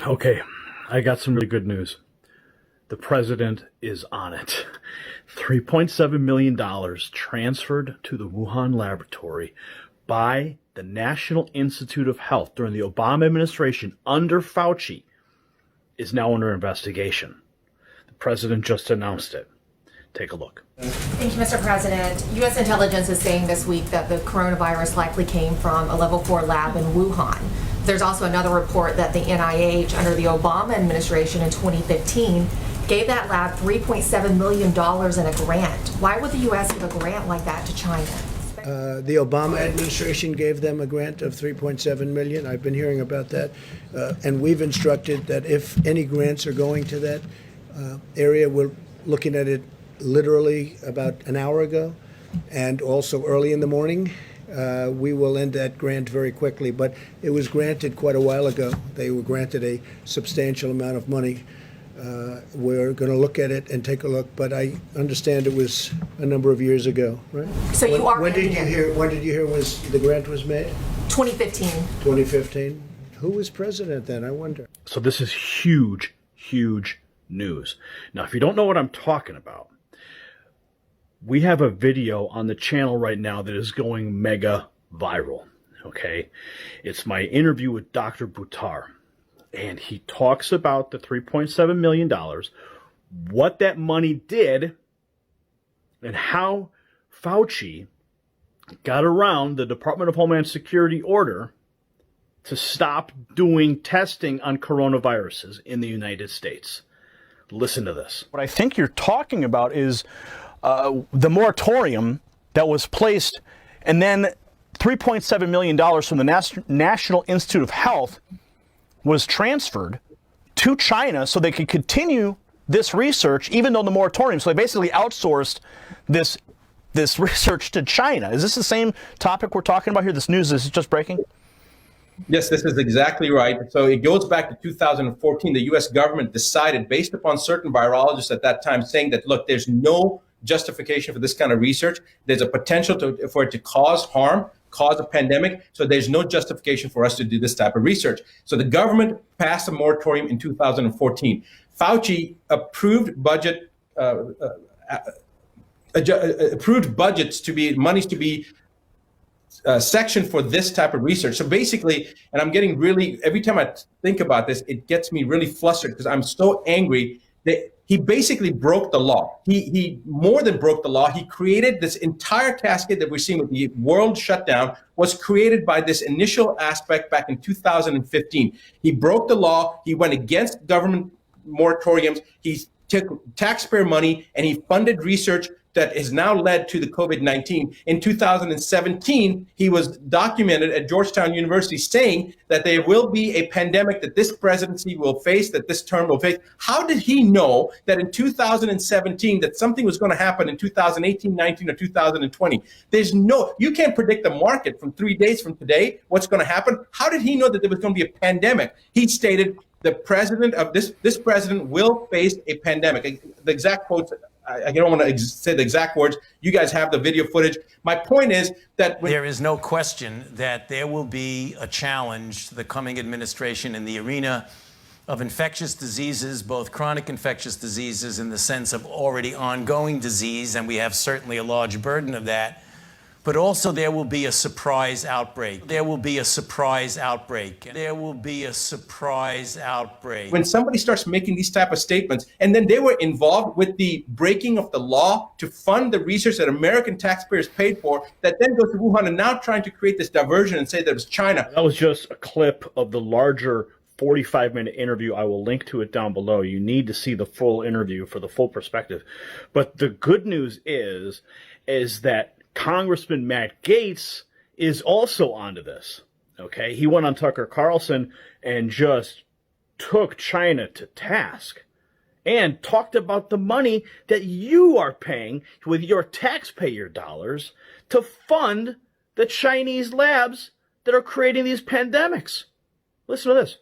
Okay, I got some really good news. The president is on it. $3.7 million transferred to the Wuhan laboratory by the National Institute of Health during the Obama administration under Fauci is now under investigation. The president just announced it. Take a look. Thank you, Mr. President. U.S. intelligence is saying this week that the coronavirus likely came from a level 4 lab in Wuhan. There's also another report that the NIH, under the Obama administration in 2015, gave that lab $3.7 million in a grant. Why would the U.S. give a grant like that to China? The Obama administration gave them a grant of $3.7 million. I've been hearing about that. And we've instructed that if any grants are going to that area, we're looking at it literally about an hour ago, and also early in the morning. We will end that grant very quickly, but it was granted quite a while ago. They were granted a substantial amount of money. We're going to look at it and take a look, but I understand it was a number of years ago, right? So you are. When did you hear was the grant was made? 2015. 2015. Who was president then? I wonder. So this is huge, huge news. Now, if you don't know what I'm talking about, we have a video on the channel right now that is going mega viral, okay? It's my interview with Dr. Buttar, and he talks about the $3.7 million, what that money did, and how Fauci got around the Department of Homeland Security order to stop doing testing on coronaviruses in the United States. Listen to this. What I think you're talking about is the moratorium that was placed, and then $3.7 million from the National Institute of Health was transferred to China so they could continue this research, even though the moratorium. So they basically outsourced this research to China. Is this the same topic we're talking about here? This news is just breaking? Yes, this is exactly right. So it goes back to 2014. The U.S. government decided, based upon certain virologists at that time, saying that, look, there's no justification for this kind of research. There's a potential for it to cause harm, cause a pandemic. So there's no justification for us to do this type of research. So the government passed a moratorium in 2014. Fauci approved approved budgets to be monies to be section for this type of research. So basically, and I'm getting really, every time I think about this, it gets me really flustered because I'm so angry that he basically broke the law. He more than broke the law. He created this entire cascade that we're seeing with the world shutdown was created by this initial aspect back in 2015. He broke the law. He went against government moratoriums. He took taxpayer money and he funded research that has now led to the COVID-19. In 2017, he was documented at Georgetown University saying that there will be a pandemic that this presidency will face, that this term will face. How did he know that in 2017 that something was going to happen in 2018, 19, or 2020? You can't predict the market from 3 days from today, what's going to happen. How did he know that there was going to be a pandemic? He stated the president of this president will face a pandemic. The exact quotes, I don't want to say the exact words. You guys have the video footage. My point is that there is no question that there will be a challenge to the coming administration in the arena of infectious diseases, both chronic infectious diseases in the sense of already ongoing disease, and we have certainly a large burden of that. But also there will be a surprise outbreak. There will be a surprise outbreak. There will be a surprise outbreak. When somebody starts making these type of statements, and then they were involved with the breaking of the law to fund the research that American taxpayers paid for, that then goes to Wuhan and now trying to create this diversion and say that it was China. That was just a clip of the larger 45-minute interview. I will link to it down below. You need to see the full interview for the full perspective. But the good news is that Congressman Matt Gaetz is also onto this, okay? He went on Tucker Carlson and just took China to task and talked about the money that you are paying with your taxpayer dollars to fund the Chinese labs that are creating these pandemics. Listen to this.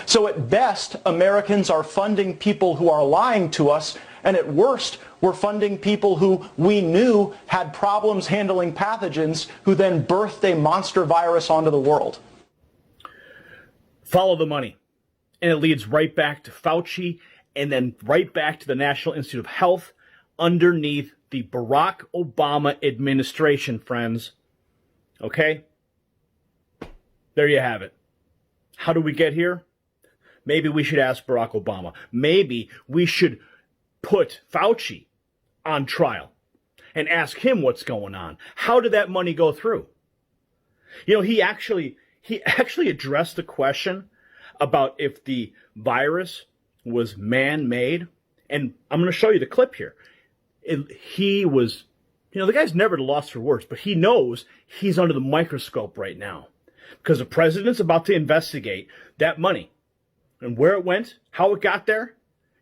So at best, Americans are funding people who are lying to us, and at worst, we're funding people who we knew had problems handling pathogens, who then birthed a monster virus onto the world. Follow the money. And it leads right back to Fauci and then right back to the National Institute of Health underneath the Barack Obama administration, friends. Okay? There you have it. How do we get here? Maybe we should ask Barack Obama. Maybe we should put Fauci on trial and ask him what's going on. How did that money go through? You know, he actually addressed the question about if the virus was man-made. And I'm going to show you the clip here. He was, you know, the guy's never lost for words, but he knows he's under the microscope right now because the president's about to investigate that money and where it went, how it got there,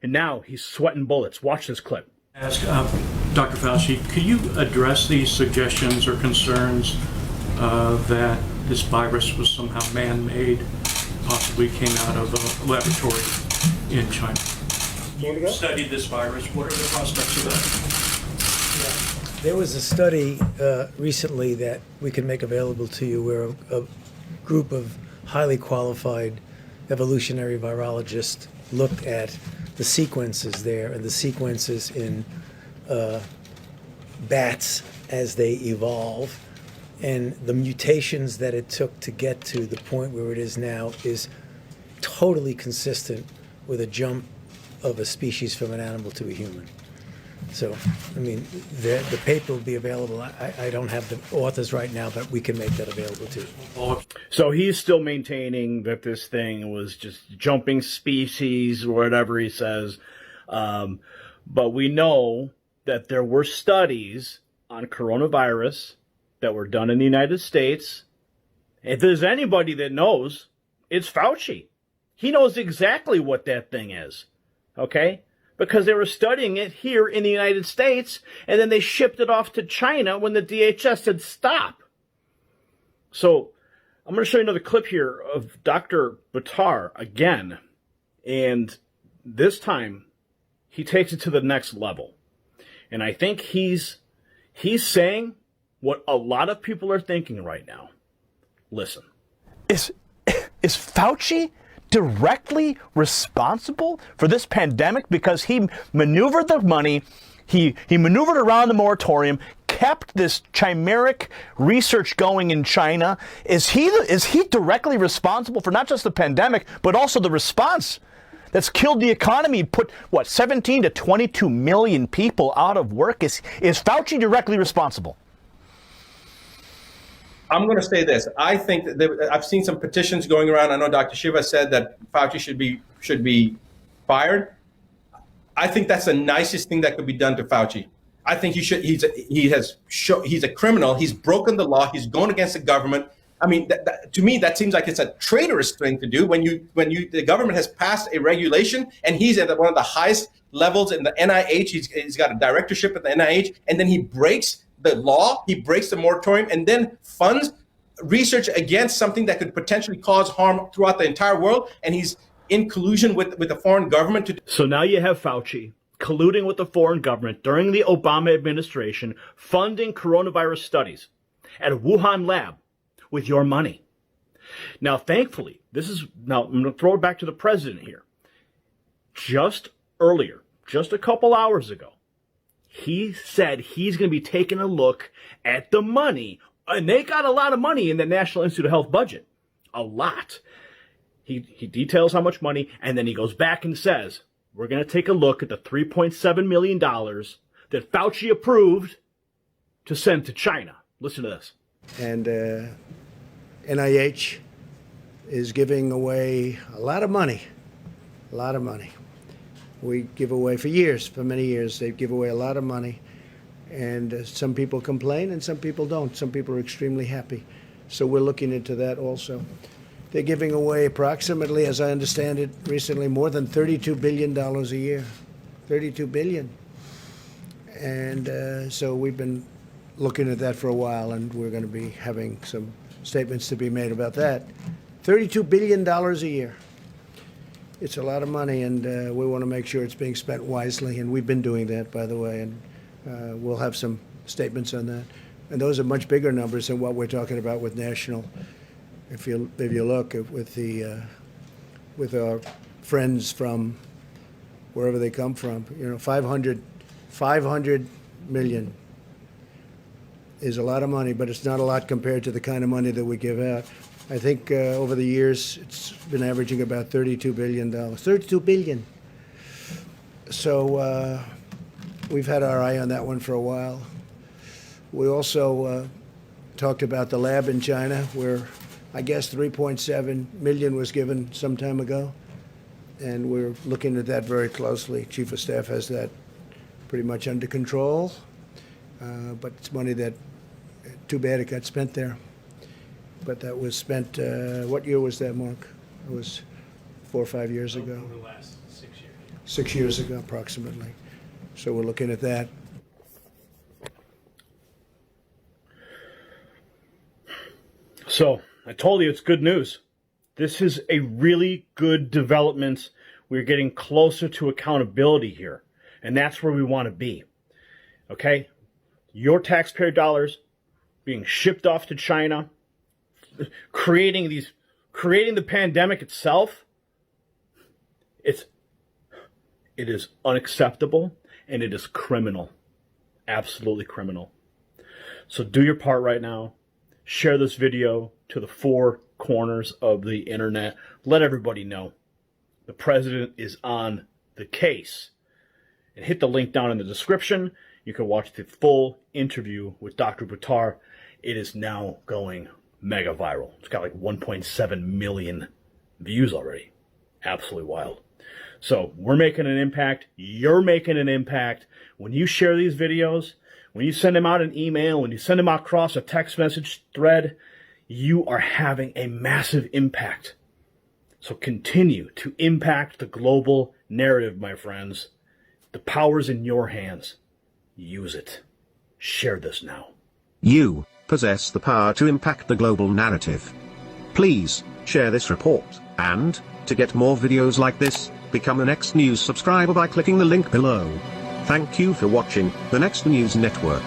and now he's sweating bullets. Watch this clip. Ask Dr. Fauci, could you address these suggestions or concerns that this virus was somehow man-made, possibly came out of a laboratory in China? You studied this virus. What are the prospects of that? There was a study recently that we can make available to you where a group of highly qualified evolutionary virologists looked at the sequences there and the sequences in bats as they evolve. And the mutations that it took to get to the point where it is now is totally consistent with a jump of a species from an animal to a human. So, I mean, the paper will be available. I don't have the authors right now, but we can make that available to you. So he's still maintaining that this thing was just jumping species or whatever he says. But we know that there were studies on coronavirus that were done in the United States. If there's anybody that knows, it's Fauci. He knows exactly what that thing is. Okay? Because they were studying it here in the United States, and then they shipped it off to China when the DHS said stop. So I'm going to show you another clip here of Dr. Buttar again. And this time, he takes it to the next level. And I think he's saying what a lot of people are thinking right now. Listen. Is Fauci directly responsible for this pandemic because he maneuvered the money, he maneuvered around the moratorium, kept this chimeric research going in China? Is he directly responsible for not just the pandemic, but also the response that's killed the economy, put, 17 to 22 million people out of work? Is Fauci directly responsible? I'm going to say this. I think that I've seen some petitions going around. I know Dr. Shiva said that Fauci should be fired. I think that's the nicest thing that could be done to Fauci. I think he's a criminal. He's broken the law. He's going against the government. I mean, to me, that seems like it's a traitorous thing to do when the government has passed a regulation and he's at one of the highest levels in the NIH. He's got a directorship at the NIH, and then he breaks the law, he breaks the moratorium, and then funds research against something that could potentially cause harm throughout the entire world. And he's in collusion with the foreign government to. So now you have Fauci colluding with the foreign government during the Obama administration, funding coronavirus studies at a Wuhan lab with your money. Now, thankfully, I'm going to throw it back to the president here. Just earlier, just a couple hours ago, he said he's going to be taking a look at the money. And they got a lot of money in the National Institute of Health budget. A lot. He details how much money, and then he goes back and says, we're going to take a look at the $3.7 million that Fauci approved to send to China. Listen to this. And NIH is giving away a lot of money. A lot of money. We give away for many years, they give away a lot of money. And some people complain and some people don't. Some people are extremely happy. So we're looking into that also. They're giving away approximately, as I understand it, recently more than $32 billion a year. $32 billion. And so we've been looking at that for a while, and we're going to be having some statements to be made about that. $32 billion a year. It's a lot of money, and we want to make sure it's being spent wisely, and we've been doing that, by the way, and we'll have some statements on that. And those are much bigger numbers than what we're talking about with national. If you look with the with our friends from wherever they come from. 500 million is a lot of money, but it's not a lot compared to the kind of money that we give out. I think over the years, it's been averaging about $32 billion. $32 billion. So we've had our eye on that one for a while. We also talked about the lab in China, where I guess 3.7 million was given some time ago. And we're looking at that very closely. Chief of Staff has that pretty much under control. But it's money that, too bad it got spent there. But that was spent, what year was that, Mark? It was 4 or 5 years ago. Over the last 6 years. 6 years ago, approximately. So we're looking at that. So I told you it's good news. This is a really good development. We're getting closer to accountability here. And that's where we want to be. Okay? Your taxpayer dollars being shipped off to China, creating the pandemic itself. It is unacceptable, and it is criminal. Absolutely criminal. So do your part right now. Share this video to the 4 corners of the internet. Let everybody know the president is on the case. And hit the link down in the description. You can watch the full interview with Dr. Buttar. It is now going mega viral. It's got like 1.7 million views already. Absolutely wild. So we're making an impact. You're making an impact. When you share these videos, when you send them out an email, when you send them out across a text message thread, you are having a massive impact. So continue to impact the global narrative, my friends. The power's in your hands. Use it. Share this now. You possess the power to impact the global narrative. Please share this report, and to get more videos like this, become an Next News subscriber by clicking the link below. Thank you for watching the Next News Network.